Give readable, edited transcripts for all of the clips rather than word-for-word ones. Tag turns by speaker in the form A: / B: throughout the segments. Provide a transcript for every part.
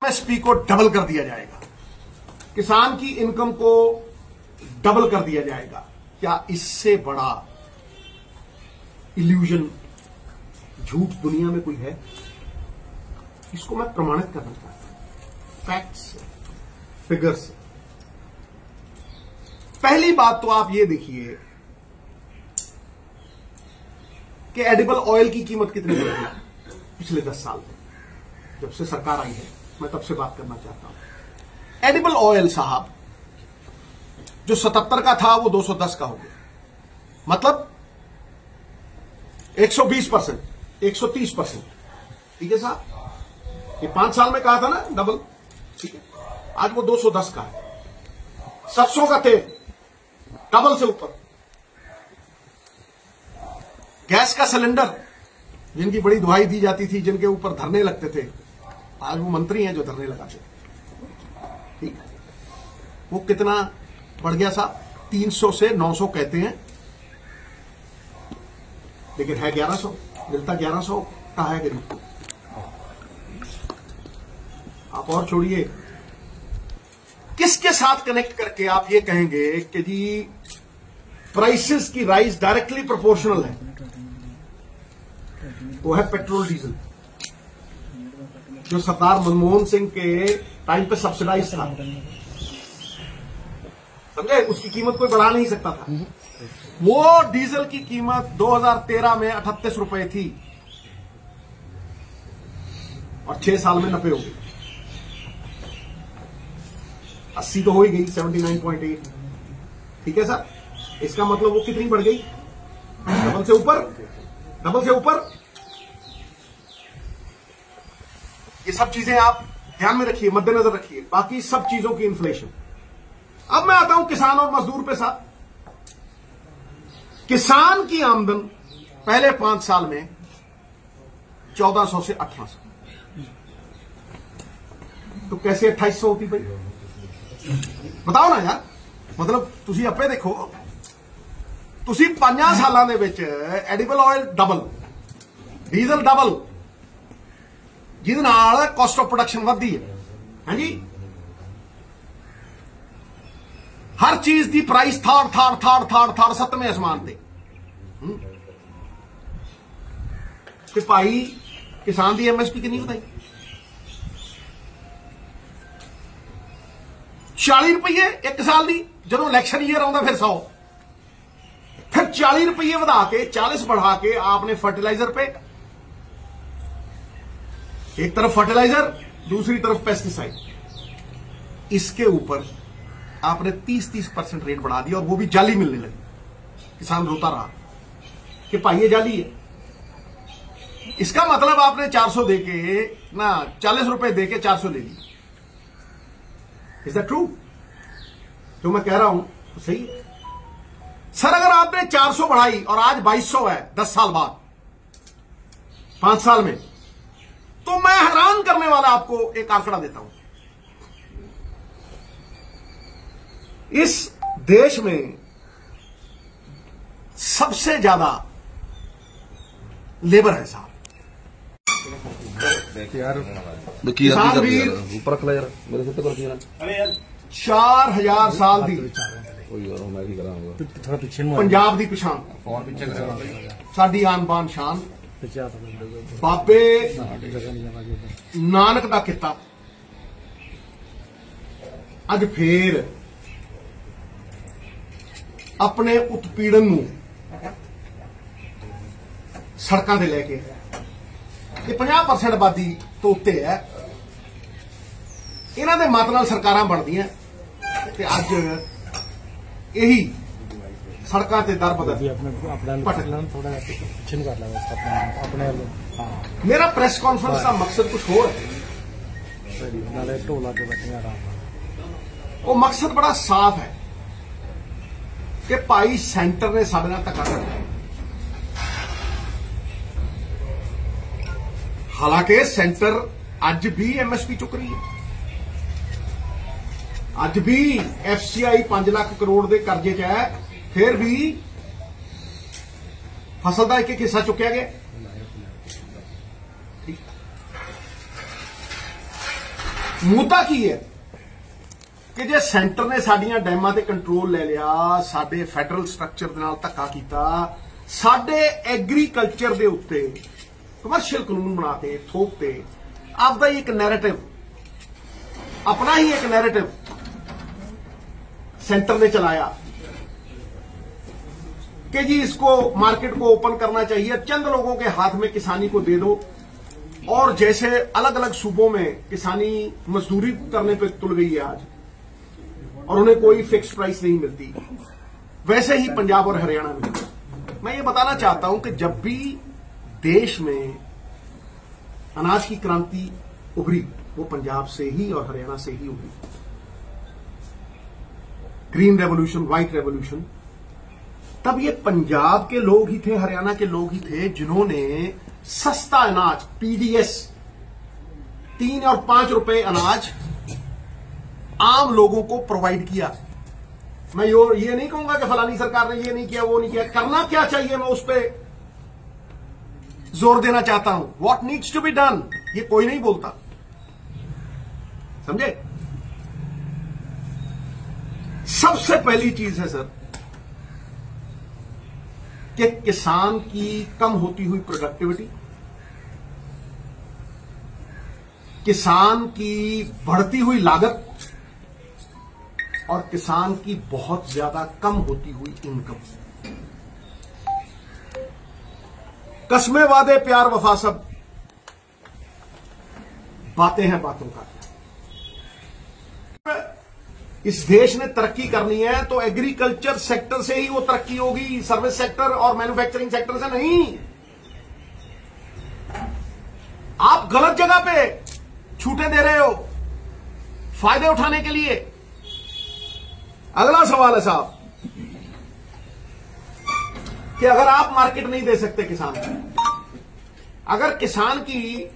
A: MSP को double कर दिया जाएगा, किसान की इनकम को डबल कर दिया जाएगा। क्या इससे बड़ा इल्यूजन, झूठ दुनिया में कोई है? इसको मैं प्रमाणित करना चाहता हूं फैक्ट्स से, फिगर्स से। पहली बात तो आप ये देखिए कि एडिबल ऑयल की कीमत कितनी बढ़ गई पिछले 10 साल में, जब से सरकार आई है। मैं तब से बात करना चाहता हूं। एडिबल ऑयल साहब जो 77 का था वो 210 का हो गया, मतलब 120%, 130%। ठीक है साहब, ये 5 साल में कहा था ना डबल, ठीक है। आज वो 210 का है। सरसों का तेल डबल से ऊपर। गैस का सिलेंडर, जिनकी बड़ी दुहाई दी जाती थी, जिनके ऊपर धरने लगते थे, आज वो मंत्री हैं जो धरने लगाते थे। ठीक है, वो कितना बढ़ गया साहब? 300 से 900 कहते हैं, लेकिन है 1100, मिलता 1100 का है गरीब को। आप और छोड़िए, किसके साथ कनेक्ट करके आप ये कहेंगे कि जी प्राइसेस की राइज डायरेक्टली प्रोपोर्शनल है? वो है पेट्रोल डीजल, जो सरदार मनमोहन सिंह के टाइम पे सब्सिडाइज था, समझे? उसकी कीमत कोई बढ़ा नहीं सकता था। वो डीजल की कीमत 2013 में 38 रुपए थी और 6 साल में 90 हो गई। 80 तो हो ही गई, 79.8। ठीक है सर, इसका मतलब वो कितनी बढ़ गई? डबल से ऊपर, डबल से ऊपर। ये सब चीजें आप ध्यान में रखिए, मद्देनजर रखिए, बाकी सब चीजों की इन्फ्लेशन। अब मैं आता हूं किसान और मजदूर पे साथ। किसान की आमदन पहले 5 साल में 1400 से 1800, तो कैसे 2800 होती भाई? बताओ ना यार। मतलब तुसी अपे देखो, तुसी 5 सालों ਦੇ ਵਿੱਚ edible oil double, diesel double, ਜਿਹਦੇ ਨਾਲ ਕਾਸਟ ਆਫ ਪ੍ਰੋਡਕਸ਼ਨ ਵਧਦੀ ਹੈ। ਹਾਂਜੀ, हर चीज की प्राइस थाड़ 7वें आसमान पे। ते भाई किसान की एमएसपी कितनी बताई? 40 रुपये 1 साल की। जो इलेक्शन ईयर आता फिर 100, फिर 40 रुपये बढ़ा के 40 बढ़ा के आपने फर्टिलाइजर पे, एक तरफ फर्टिलाइजर, दूसरी तरफ पेस्टिसाइड, इसके ऊपर आपने 30% रेट बढ़ा दिया, और वो भी जाली मिलने लगी। किसान रोता रहा कि भाई ये जाली है। इसका मतलब आपने 400 देके ना 40 रुपए देके 400 ले ली। Is that true? जो मैं कह रहा हूं तो सही है सर। अगर आपने 400 बढ़ाई और आज 2200 है 10 साल बाद, 5 साल में, तो मैं हैरान करने वाला आपको एक आंकड़ा देता हूं। इस देश में सबसे ज्यादा लेबर है साहब। किसान वीर ऊपर खला यार मेरे से तो अरे यार 4000 साल दी पंजाब दी पिछाण, साडी आन बान शान, बाबे नानक दा किता अज फिर अपने उत्पीड़न नूं सड़कां ते लैके, ये 50% आबादी तो उत्ते है। इन्हां दे मत नाल सरकारां बनदियां ते अज यही सड़कां ते दर बदर। मेरा प्रेस कॉन्फ्रेंस का मकसद कुछ होर है। वो मकसद बड़ा साफ है कि भाई सेंटर ने साडे नाल धक्का करना है। हालांकि सेंटर अज भी एमएसपी चुक रही है, अज भी एफसीआई 5 लाख करोड़ के कर्जे च है, फिर भी फसल का एक हिस्सा चुकया गया। मुद्दा की है कि जे सेंटर ने साडियां डैमां ते कंट्रोल ले लिया, साडे फैडरल स्ट्रक्चर दे नाल धक्का कीता, साडे एग्रीकल्चर दे उत्ते कमर्शियल कानून बनाते, थोपते, आपदा ही एक नैरेटिव, अपना ही एक नैरेटिव सेंटर ने चलाया कि जी इसको मार्केट को ओपन करना चाहिए, चंद लोगों के हाथ में किसानी को दे दो, और जैसे अलग अलग सूबों में किसानी मजदूरी करने पे तुल गई है आज और उन्हें कोई फिक्स प्राइस नहीं मिलती, वैसे ही पंजाब और हरियाणा में। मैं ये बताना चाहता हूं कि जब भी देश में अनाज की क्रांति उभरी वो पंजाब से ही और हरियाणा से ही उभरी। ग्रीन रेवोल्यूशन, व्हाइट रेवोल्यूशन, तब ये पंजाब के लोग ही थे, हरियाणा के लोग ही थे जिन्होंने सस्ता अनाज, पीडीएस, 3 और 5 रुपए अनाज आम लोगों को प्रोवाइड किया। मैं ये नहीं कहूंगा कि फलानी सरकार ने ये नहीं किया, वो नहीं किया, करना क्या चाहिए मैं उस पर जोर देना चाहता हूं। What needs to be done, ये कोई नहीं बोलता, समझे। सबसे पहली चीज है सर कि किसान की कम होती हुई प्रोडक्टिविटी, किसान की बढ़ती हुई लागत और किसान की बहुत ज्यादा कम होती हुई इनकम। कस्मे, वादे, प्यार, वफा, सब बातें हैं बातों का। इस देश ने तरक्की करनी है तो एग्रीकल्चर सेक्टर से ही वो तरक्की होगी, सर्विस सेक्टर और मैन्युफैक्चरिंग सेक्टर से नहीं। आप गलत जगह पे छूटें दे रहे हो फायदे उठाने के लिए। अगला सवाल है साहब कि अगर आप मार्केट नहीं दे सकते किसान को, अगर किसान की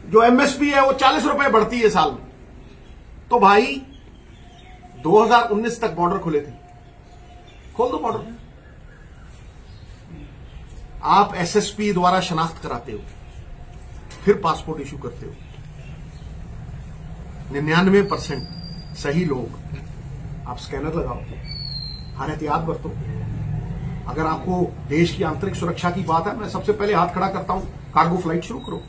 A: जो एमएसपी है वो 40 रुपए बढ़ती है साल में, तो भाई 2019 तक बॉर्डर खुले थे, खोल दो बॉर्डर। आप एसएसपी द्वारा शनाख्त कराते हो, फिर पासपोर्ट इशू करते हो। 99% सही लोग, आप स्कैनर लगाओ, हर एहतियात बरतो। अगर आपको देश की आंतरिक सुरक्षा की बात है, मैं सबसे पहले हाथ खड़ा करता हूं, कार्गो फ्लाइट शुरू करो।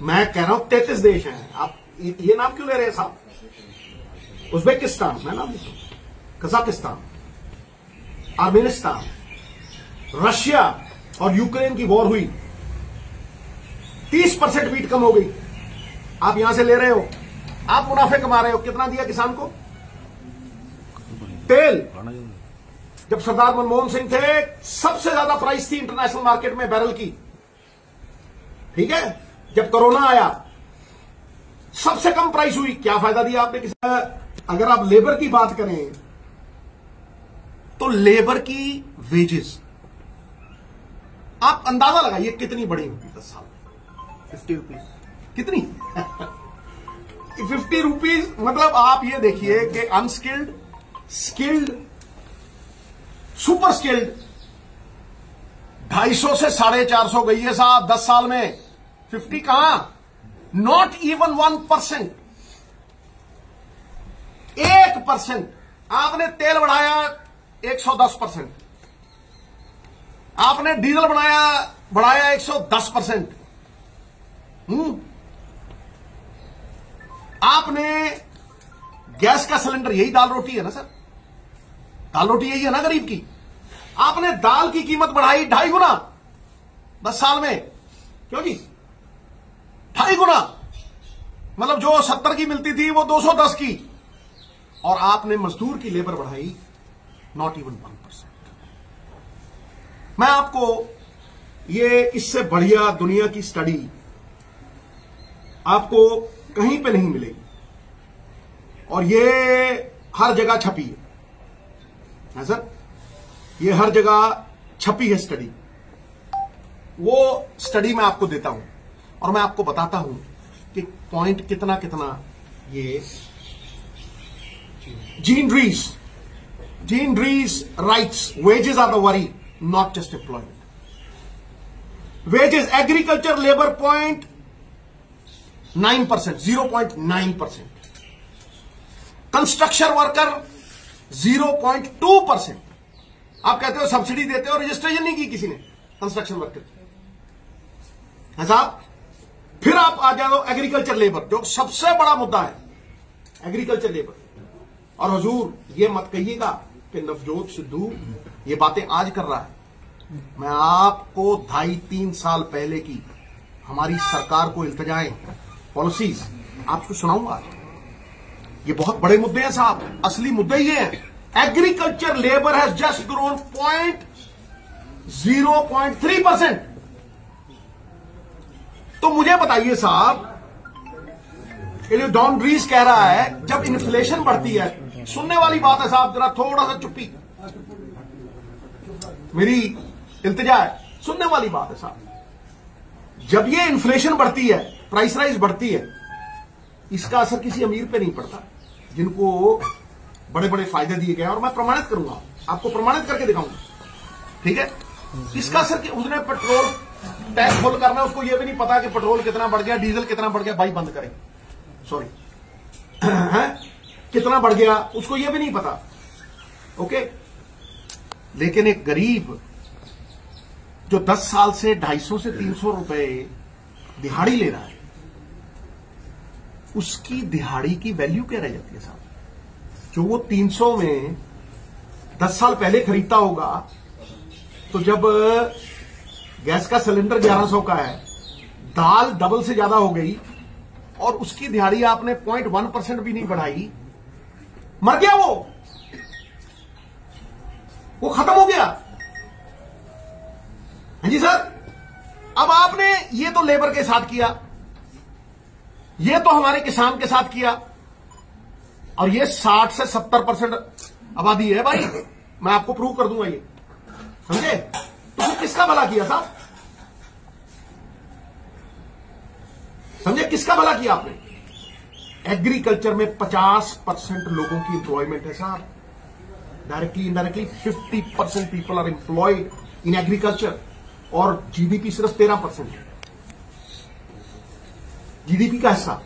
A: मैं कह रहा हूं 33 देश हैं, आप ये नाम क्यों ले रहे हैं साहब? उज्बेकिस्तान, मैं नाम लिखूं, कजाकिस्तान, आर्मेनिस्तान, रशिया और यूक्रेन की वॉर हुई, 30% वीट कम हो गई। आप यहां से ले रहे हो, आप मुनाफे कमा रहे हो। कितना दिया किसान को? तेल, जब सरदार मनमोहन सिंह थे सबसे ज्यादा प्राइस थी इंटरनेशनल मार्केट में बैरल की, ठीक है। जब कोरोना आया सबसे कम प्राइस हुई, क्या फायदा दिया आपने किसान? अगर आप लेबर की बात करें तो लेबर की वेजेस आप अंदाजा लगाइए कितनी बढ़ी होगी 10 साल में? 50 रुपीज। कितनी? 50 रुपीज। मतलब आप ये देखिए कि अनस्किल्ड, स्किल्ड, सुपर स्किल्ड 250 से 450 गई है साहब 10 साल में। 50 कहां? Not even 1%। 1%। आपने तेल बढ़ाया 110%, आपने डीजल बढ़ाया 110%। आपने गैस का सिलेंडर, यही दाल रोटी है ना सर, दाल रोटी यही है ना गरीब की। आपने दाल की कीमत बढ़ाई 2.5 गुना 10 साल में। क्यों जी? 2.5 गुना। मतलब जो 70 की मिलती थी वो 210 की। और आपने मजदूर की लेबर बढ़ाई नॉट इवन 1%। मैं आपको ये इससे बढ़िया दुनिया की स्टडी आपको कहीं पे नहीं मिलेगी, और ये हर जगह छपी है सर, ये हर जगह छपी है स्टडी। वो स्टडी मैं आपको देता हूं और मैं आपको बताता हूं कि पॉइंट कितना कितना ये जीन ड्रीस राइट्स, wages are the worry. not just employment. Wages, agriculture labor 0.9%, 0.9%. Construction worker 0.2%. आप कहते हो सब्सिडी देते हो, रजिस्ट्रेशन नहीं की किसी ने कंस्ट्रक्शन वर्कर है साहब. फिर आप आ जाओ एग्रीकल्चर लेबर, जो सबसे बड़ा मुद्दा है, एग्रीकल्चर लेबर. और हुजूर ये मत कहिएगा कि नवजोत सिद्धू ये बातें आज कर रहा है. मैं आपको 2.5-3 साल पहले की हमारी सरकार को इल्तिजाएं, पॉलिसीज आपको सुनाऊंगा. ये बहुत बड़े मुद्दे हैं साहब, असली मुद्दे ये हैं. Agriculture labour has just grown 0.3%. तो मुझे बताइए साहब, ये जो डॉन रीस कह रहा है जब इन्फ्लेशन बढ़ती है, सुनने वाली बात है साहब, जरा थोड़ा सा चुप्पी, मेरी इल्तिजा है, सुनने वाली बात है साहब. जब ये इन्फ्लेशन बढ़ती है, प्राइस राइज बढ़ती है, इसका असर किसी अमीर पे नहीं पड़ता जिनको बड़े बड़े फायदे दिए गए. और मैं प्रमाणित करूंगा, आपको प्रमाणित करके दिखाऊंगा, ठीक है. इसका असर कि उसने पेट्रोल टैक्स फुल करना है, उसको यह भी नहीं पता कि पेट्रोल कितना बढ़ गया, डीजल कितना बढ़ गया. भाई बंद करें, सॉरी कितना बढ़ गया उसको यह भी नहीं पता. ओके. लेकिन एक गरीब जो 10 साल से 250 से 300 रुपए दिहाड़ी ले रहा है, उसकी दिहाड़ी की वैल्यू क्या रह जाती है साहब. जो वो 300 में 10 साल पहले खरीदता होगा, तो जब गैस का सिलेंडर 1100 का है, दाल डबल से ज्यादा हो गई और उसकी दिहाड़ी आपने 0.1% भी नहीं बढ़ाई, मर गया वो खत्म हो गया. हाँ जी सर. अब आपने ये तो लेबर के साथ किया, ये तो हमारे किसान के साथ किया, और ये 60 से 70% आबादी है भाई. मैं आपको प्रूव कर दूंगा ये, समझे. तो फिर किसका भला किया साहब, समझे, किसका भला किया आपने. एग्रीकल्चर में 50% लोगों की एम्प्लॉयमेंट है साहब, directly indirectly 50% people are employed in agriculture. और जीडीपी सिर्फ 13% है, जीडीपी का हिस्सा.